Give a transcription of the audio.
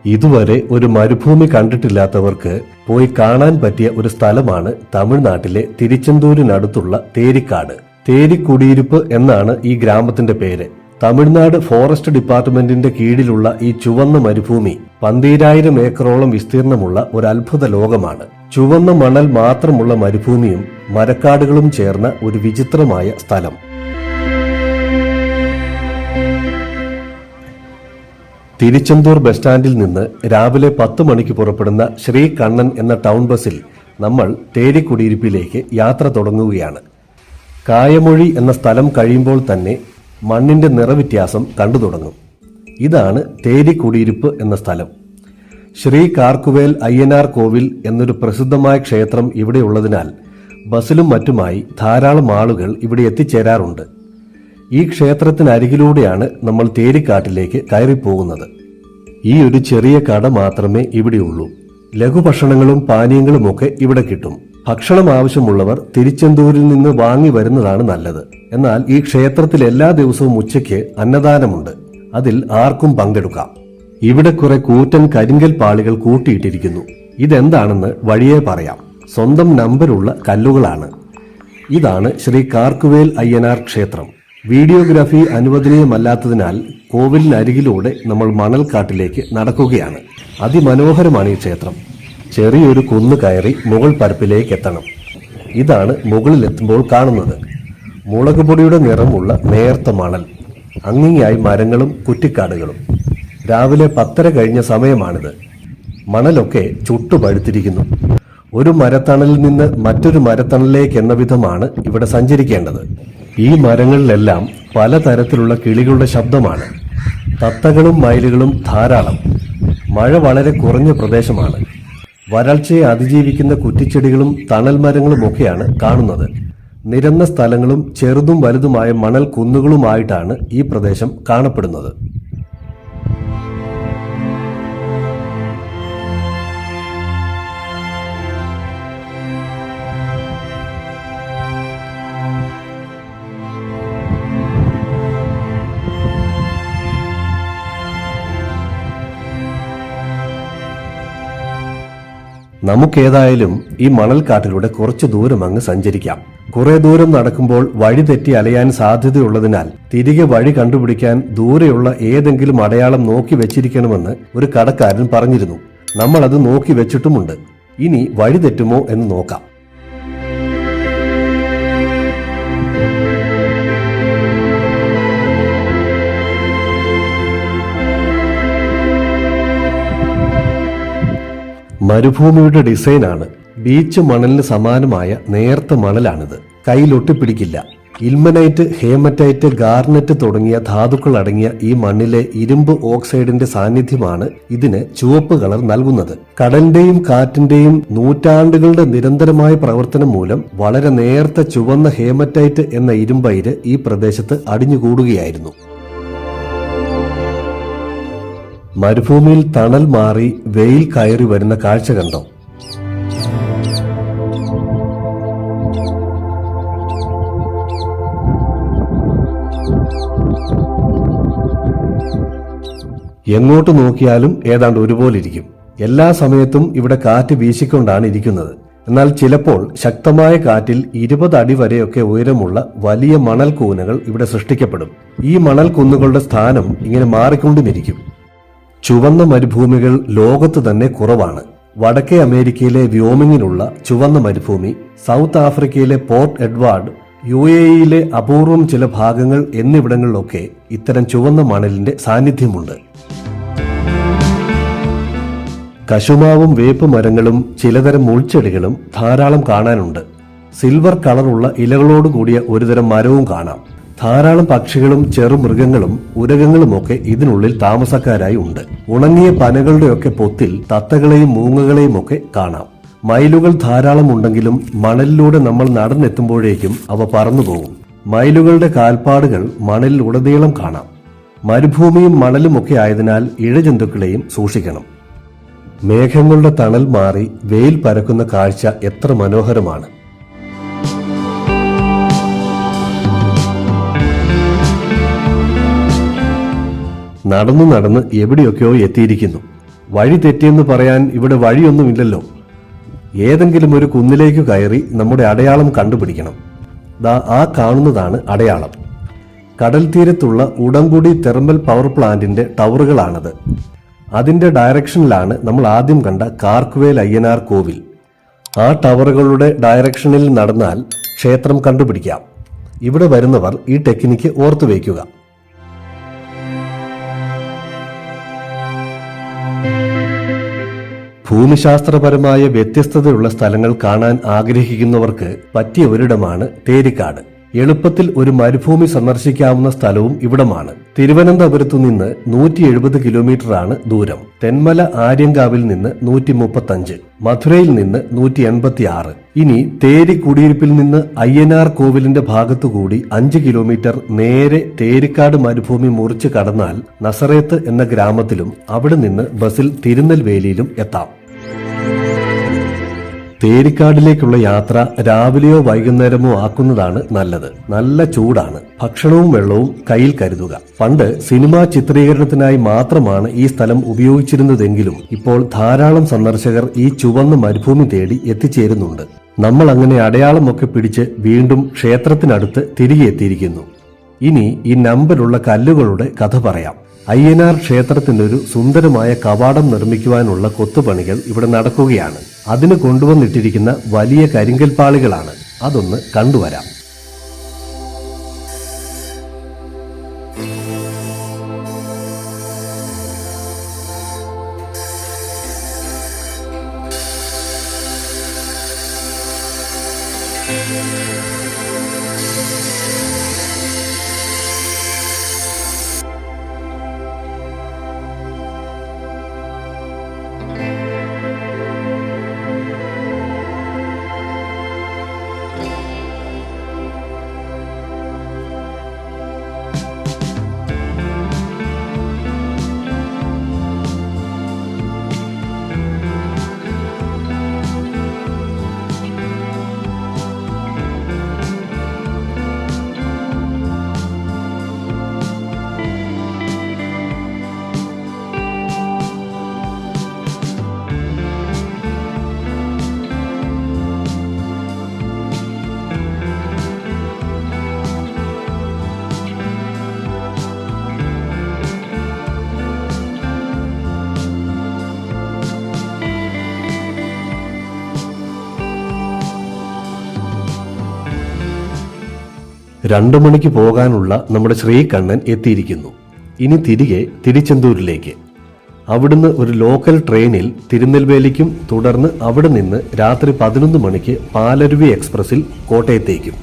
ഇതുവരെ ഒരു മരുഭൂമി കണ്ടിട്ടില്ലാത്തവർക്ക് പോയി കാണാൻ പറ്റിയ ഒരു സ്ഥലമാണ് തമിഴ്നാട്ടിലെ തിരുച്ചെന്തൂരിനടുത്തുള്ള തേരിക്കാട്. തേരിക്കുടിയിരിപ്പ് എന്നാണ് ഈ ഗ്രാമത്തിന്റെ പേര്. തമിഴ്നാട് ഫോറസ്റ്റ് ഡിപ്പാർട്ട്മെന്റിന്റെ കീഴിലുള്ള ഈ ചുവന്ന മരുഭൂമി 12,000 ഏക്കറോളം വിസ്തീർണമുള്ള ഒരു അത്ഭുത ലോകമാണ്. ചുവന്ന മണൽ മാത്രമുള്ള മരുഭൂമിയും മരക്കാടുകളും ചേർന്ന ഒരു വിചിത്രമായ സ്ഥലം. തിരുച്ചെന്തൂർ ബസ് സ്റ്റാൻഡിൽ നിന്ന് രാവിലെ 10 മണിക്ക് പുറപ്പെടുന്ന ശ്രീ കണ്ണൻ എന്ന ടൗൺ ബസ്സിൽ നമ്മൾ തേരിക്കുടിയിരിപ്പിലേക്ക് യാത്ര തുടങ്ങുകയാണ്. കായമൊഴി എന്ന സ്ഥലം കഴിയുമ്പോൾ തന്നെ മണ്ണിന്റെ നിറവ്യത്യാസം കണ്ടു തുടങ്ങും. ഇതാണ് തേരിക്കുടിയിരിപ്പ് എന്ന സ്ഥലം. ശ്രീ കാർക്കുവേൽ അയ്യനാർ കോവിൽ എന്നൊരു പ്രസിദ്ധമായ ക്ഷേത്രം ഇവിടെ ഉള്ളതിനാൽ ബസ്സിലും മറ്റുമായി ധാരാളം ആളുകൾ ഇവിടെ എത്തിച്ചേരാറുണ്ട്. ഈ ക്ഷേത്രത്തിനരികിലൂടെയാണ് നമ്മൾ തേരിക്കാട്ടിലേക്ക് കയറിപ്പോകുന്നത്. ഈ ഒരു ചെറിയ കട മാത്രമേ ഇവിടെയുള്ളൂ. ലഘുഭക്ഷണങ്ങളും പാനീയങ്ങളുമൊക്കെ ഇവിടെ കിട്ടും. ഭക്ഷണം ആവശ്യമുള്ളവർ തിരുച്ചെന്തൂരിൽ നിന്ന് വാങ്ങി വരുന്നതാണ് നല്ലത്. എന്നാൽ ഈ ക്ഷേത്രത്തിൽ എല്ലാ ദിവസവും ഉച്ചയ്ക്ക് അന്നദാനമുണ്ട്. അതിൽ ആർക്കും പങ്കെടുക്കാം. ഇവിടെ കുറെ കൂറ്റൻ കരിങ്കൽ പാളികൾ കൂട്ടിയിട്ടിരിക്കുന്നു. ഇതെന്താണെന്ന് വഴിയേ പറയാം. സ്വന്തം നമ്പരുള്ള കല്ലുകളാണ്. ഇതാണ് ശ്രീ കാർക്കുവേൽ അയ്യനാർ ക്ഷേത്രം. വീഡിയോഗ്രാഫി അനുവദനീയമല്ലാത്തതിനാൽ കോവിലിനരികിലൂടെ നമ്മൾ മണൽക്കാട്ടിലേക്ക് നടക്കുകയാണ്. അതിമനോഹരമാണ് ഈ ക്ഷേത്രം. ചെറിയൊരു കുന്ന് കയറി മുകൾ പരപ്പിലേക്ക് എത്തണം. ഇതാണ് മുകളിലെത്തുമ്പോൾ കാണുന്നത്. മുളക് പൊടിയുടെ നിറമുള്ള നേർത്ത മണൽ, അങ്ങിങ്ങായി മരങ്ങളും കുറ്റിക്കാടുകളും. രാവിലെ 10:30 കഴിഞ്ഞ സമയമാണിത്. മണലൊക്കെ ചുട്ടുപഴുത്തിരിക്കുന്നു. ഒരു മരത്തണലിൽ നിന്ന് മറ്റൊരു മരത്തണലിലേക്ക് എന്ന വിധമാണ് ഇവിടെ സഞ്ചരിക്കേണ്ടത്. ഈ മരങ്ങളിലെല്ലാം പലതരത്തിലുള്ള കിളികളുടെ ശബ്ദമാണ്. തത്തകളും മയിലുകളും ധാരാളം. മഴ വളരെ കുറഞ്ഞ പ്രദേശമാണ്. വരൾച്ചയെ അതിജീവിക്കുന്ന കുറ്റിച്ചെടികളും തണൽ മരങ്ങളുമൊക്കെയാണ് കാണുന്നത്. നിരന്ന സ്ഥലങ്ങളും ചെറുതും വലുതുമായ മണൽ കുന്നുകളുമായിട്ടാണ് ഈ പ്രദേശം കാണപ്പെടുന്നത്. നമുക്കേതായാലും ഈ മണൽക്കാട്ടിലൂടെ കുറച്ചു ദൂരം അങ്ങ് സഞ്ചരിക്കാം. കുറെ ദൂരം നടക്കുമ്പോൾ വഴി തെറ്റി അലയാൻ സാധ്യതയുള്ളതിനാൽ തിരികെ വഴി കണ്ടുപിടിക്കാൻ ദൂരെയുള്ള ഏതെങ്കിലും അടയാളം നോക്കി വെച്ചിരിക്കണമെന്ന് ഒരു കടക്കാരൻ പറഞ്ഞിരുന്നു. നമ്മൾ അത് നോക്കി വെച്ചിട്ടുമുണ്ട്. ഇനി വഴി തെറ്റുമോ എന്ന് നോക്കാം. മരുഭൂമിയുടെ ഡിസൈനാണ്. ബീച്ച് മണലിന് സമാനമായ നേർത്ത മണലാണിത്. കയ്യിലൊട്ടിപ്പിടിക്കില്ല. ഇൽമനൈറ്റ്, ഹേമറ്റൈറ്റ്, ഗാർനറ്റ് തുടങ്ങിയ ധാതുക്കൾ അടങ്ങിയ ഈ മണ്ണിലെ ഇരുമ്പ് ഓക്സൈഡിന്റെ സാന്നിധ്യമാണ് ഇതിന് ചുവപ്പ് കളർ നൽകുന്നത്. കടലിന്റെയും കാറ്റിന്റെയും നൂറ്റാണ്ടുകളുടെ നിരന്തരമായ പ്രവർത്തനം മൂലം വളരെ നേർത്ത ചുവന്ന ഹേമറ്റൈറ്റ് എന്ന ഇരുമ്പയിര് ഈ പ്രദേശത്ത് അടിഞ്ഞുകൂടുകയായിരുന്നു. മരുഭൂമിയിൽ തണൽ മാറി വെയിൽ കയറി വരുന്ന കാഴ്ച കണ്ടോ? എങ്ങോട്ട് നോക്കിയാലും ഏതാണ്ട് ഒരുപോലെ ഇരിക്കും. എല്ലാ സമയത്തും ഇവിടെ കാറ്റ് വീശിക്കൊണ്ടാണ് ഇരിക്കുന്നത്. എന്നാൽ ചിലപ്പോൾ ശക്തമായ കാറ്റിൽ 20 അടി വരെയൊക്കെ ഉയരമുള്ള വലിയ മണൽ കൂനകൾ ഇവിടെ സൃഷ്ടിക്കപ്പെടും. ഈ മണൽ കുന്നുകളുടെ സ്ഥാനം ഇങ്ങനെ മാറിക്കൊണ്ടിരിക്കും. ചുവന്ന മരുഭൂമികൾ ലോകത്ത് തന്നെ കുറവാണ്. വടക്കേ അമേരിക്കയിലെ വ്യോമിങ്ങിലുള്ള ചുവന്ന മരുഭൂമി, സൗത്ത് ആഫ്രിക്കയിലെ പോർട്ട് എഡ്വാർഡ്, UAE-യിലെ അപൂർവം ചില ഭാഗങ്ങൾ എന്നിവിടങ്ങളിലൊക്കെ ഇത്തരം ചുവന്ന മണലിന്റെ സാന്നിധ്യമുണ്ട്. കശുമാവും വേപ്പ് മരങ്ങളും ചിലതരം മുൾച്ചെടികളും ധാരാളം കാണാനുണ്ട്. സിൽവർ കളറുള്ള ഇലകളോടുകൂടിയ ഒരുതരം മരവും കാണാം. ധാരാളം പക്ഷികളും ചെറുമൃഗങ്ങളും ഉരകങ്ങളുമൊക്കെ ഇതിനുള്ളിൽ താമസക്കാരായി ഉണ്ട്. ഉണങ്ങിയ പനകളുടെയൊക്കെ പൊത്തിൽ തത്തകളെയും മൂങ്ങകളെയും ഒക്കെ കാണാം. മയിലുകൾ ധാരാളം ഉണ്ടെങ്കിലും മണലിലൂടെ നമ്മൾ നടന്നെത്തുമ്പോഴേക്കും അവ പറന്നുപോകും. മയിലുകളുടെ കാൽപ്പാടുകൾ മണലിൽ ഉടനീളം കാണാം. മരുഭൂമിയും മണലുമൊക്കെ ആയതിനാൽ ഇഴജന്തുക്കളെയും സൂക്ഷിക്കണം. മേഘങ്ങളുടെ തണൽ മാറി വെയിൽ പരക്കുന്ന കാഴ്ച എത്ര മനോഹരമാണ്! നടന്നു നടന്ന് എവിടെയൊക്കെയോ എത്തിയിരിക്കുന്നു. വഴി തെറ്റിയെന്ന് പറയാൻ ഇവിടെ വഴിയൊന്നുമില്ലല്ലോ. ഏതെങ്കിലും ഒരു കുന്നിലേക്ക് കയറി നമ്മുടെ അടയാളം കണ്ടുപിടിക്കണം. ദാ ആ കാണുന്നതാണ് അടയാളം. കടൽ തീരത്തുള്ള ഉടങ്കുടി തെർമൽ പവർ പ്ലാന്റിന്റെ ടവറുകളാണത്. അതിന്റെ ഡയറക്ഷനിലാണ് നമ്മൾ ആദ്യം കണ്ട കാർക്കുവേൽ അയ്യനാർ കോവിൽ. ആ ടവറുകളുടെ ഡയറക്ഷനിൽ നടന്നാൽ ക്ഷേത്രം കണ്ടുപിടിക്കാം. ഇവിടെ വരുന്നവർ ഈ ടെക്നിക്ക് ഓർത്തു വയ്ക്കുക. ഭൂമിശാസ്ത്രപരമായ വ്യത്യസ്തതയുള്ള സ്ഥലങ്ങൾ കാണാൻ ആഗ്രഹിക്കുന്നവർക്ക് പറ്റിയ ഒരിടമാണ് തേരിക്കാട്. എളുപ്പത്തിൽ ഒരു മരുഭൂമി സന്ദർശിക്കാവുന്ന സ്ഥലവും ഇവിടമാണ്. തിരുവനന്തപുരത്തു നിന്ന് 170 കിലോമീറ്ററാണ് ദൂരം. തെന്മല ആര്യങ്കാവിൽ നിന്ന് 135, മധുരയിൽ നിന്ന് 186. ഇനി തേരി കുടിയിരിപ്പിൽ നിന്ന് അയ്യനാർ കോവിലിന്റെ ഭാഗത്തുകൂടി 5 കിലോമീറ്റർ നേരെ തേരിക്കാട് മരുഭൂമി മുറിച്ച് കടന്നാൽ നസറേത്ത് എന്ന ഗ്രാമത്തിലും അവിടെ നിന്ന് ബസിൽ തിരുനെൽവേലിയിലും എത്താം. തേരിക്കാടിലേക്കുള്ള യാത്ര രാവിലെയോ വൈകുന്നേരമോ ആക്കുന്നതാണ് നല്ലത്. നല്ല ചൂടാണ്. ഭക്ഷണവും വെള്ളവും കയ്യിൽ കരുതുക. പണ്ട് സിനിമാ ചിത്രീകരണത്തിനായി മാത്രമാണ് ഈ സ്ഥലം ഉപയോഗിച്ചിരുന്നതെങ്കിലും ഇപ്പോൾ ധാരാളം സന്ദർശകർ ഈ ചുവന്ന മരുഭൂമി തേടി എത്തിച്ചേരുന്നുണ്ട്. നമ്മൾ അങ്ങനെ അടയാളമൊക്കെ പിടിച്ച് വീണ്ടും ക്ഷേത്രത്തിനടുത്ത് തിരികെ എത്തിയിരിക്കുന്നു. ഇനി ഈ നമ്പറുള്ള കല്ലുകളുടെ കഥ പറയാം. അയ്യനാർ ക്ഷേത്രത്തിനൊരു സുന്ദരമായ കവാടം നിർമ്മിക്കുവാനുള്ള കൊത്തുപണികൾ ഇവിടെ നടക്കുകയാണ്. അതിന് കൊണ്ടുവന്നിട്ടിരിക്കുന്ന വലിയ കരിങ്കൽപ്പാളികളാണ്. അതൊന്ന് കണ്ടുവരാം. രണ്ടു മണിക്ക് പോകാനുള്ള നമ്മുടെ ശ്രീകണ്ണൻ എത്തിയിരിക്കുന്നു. ഇനി തിരികെ തിരുച്ചെന്തൂരിലേക്ക്. അവിടുന്ന് ഒരു ലോക്കൽ ട്രെയിനിൽ തിരുനെൽവേലിക്കും തുടർന്ന് അവിടെ നിന്ന് രാത്രി 11 മണിക്ക് പാലരുവി എക്സ്പ്രസിൽ കോട്ടയത്തേക്കും.